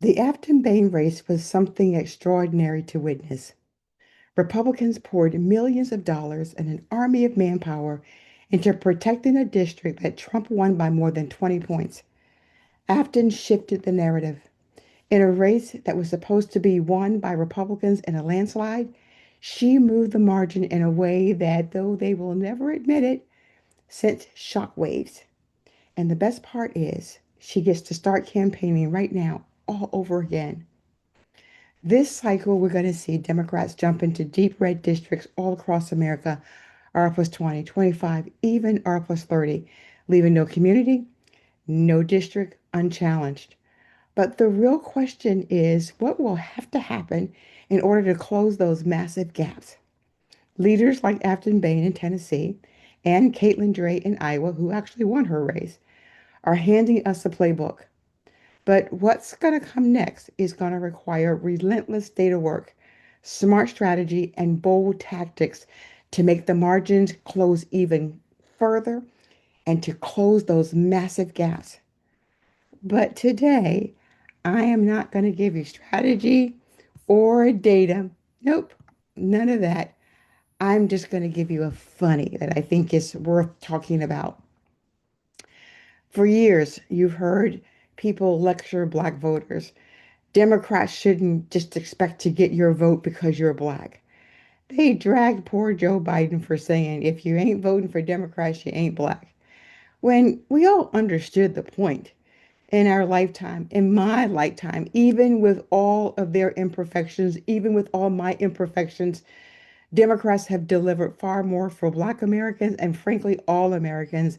The Afton-Bain race was something extraordinary to witness. Republicans poured millions of dollars and an army of manpower into protecting a district that Trump won by more than 20 points. Afton shifted the narrative. In a race that was supposed to be won by Republicans in a landslide, she moved the margin in a way that, though they will never admit it, sent shockwaves. And the best part is, she gets to start campaigning right now, all over again. This cycle, we're going to see Democrats jump into deep red districts all across America, R plus 20, 25, even R plus 30, leaving no community, no district unchallenged. But the real question is what will have to happen in order to close those massive gaps? Leaders like Afton Bain in Tennessee and Caitlin Dray in Iowa, who actually won her race, are handing us a playbook. But what's going to come next is going to require relentless data work, smart strategy, and bold tactics to make the margins close even further and to close those massive gaps. But today, I am not going to give you strategy or data. Nope, none of that. I'm just going to give you a funny that I think is worth talking about. For years, you've heard people lecture Black voters. Democrats shouldn't just expect to get your vote because you're Black. They dragged poor Joe Biden for saying, if you ain't voting for Democrats, you ain't Black. When we all understood the point in our lifetime, in my lifetime, even with all of their imperfections, even with all my imperfections, Democrats have delivered far more for Black Americans and, frankly, all Americans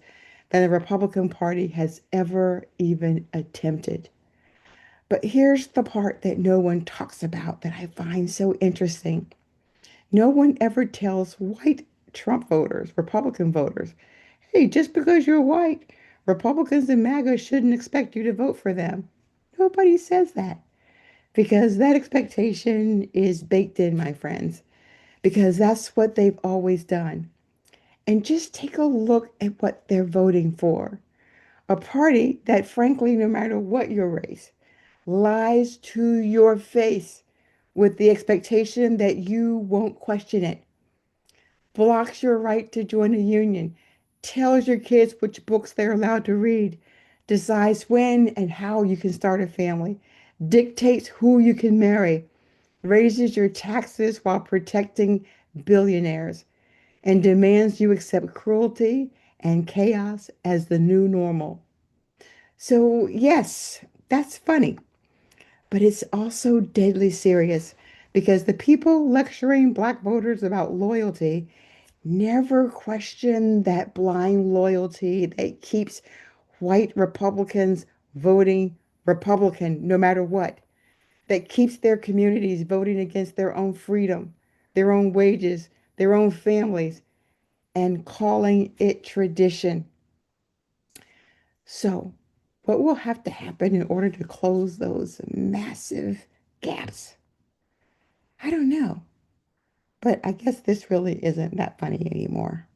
than the Republican Party has ever even attempted. But here's the part that no one talks about that I find so interesting. No one ever tells white Trump voters, Republican voters, hey, just because you're white, Republicans and MAGA shouldn't expect you to vote for them. Nobody says that because that expectation is baked in, my friends, because that's what they've always done. And just take a look at what they're voting for. A party that, frankly, no matter what your race, lies to your face with the expectation that you won't question it, blocks your right to join a union, tells your kids which books they're allowed to read, decides when and how you can start a family, dictates who you can marry, raises your taxes while protecting billionaires, and demands you accept cruelty and chaos as the new normal. So, yes, that's funny. But it's also deadly serious because the people lecturing Black voters about loyalty never question that blind loyalty that keeps white Republicans voting Republican no matter what, that keeps their communities voting against their own freedom, their own wages, their own families, and calling it tradition. So, what will have to happen in order to close those massive gaps? I don't know. But I guess this really isn't that funny anymore.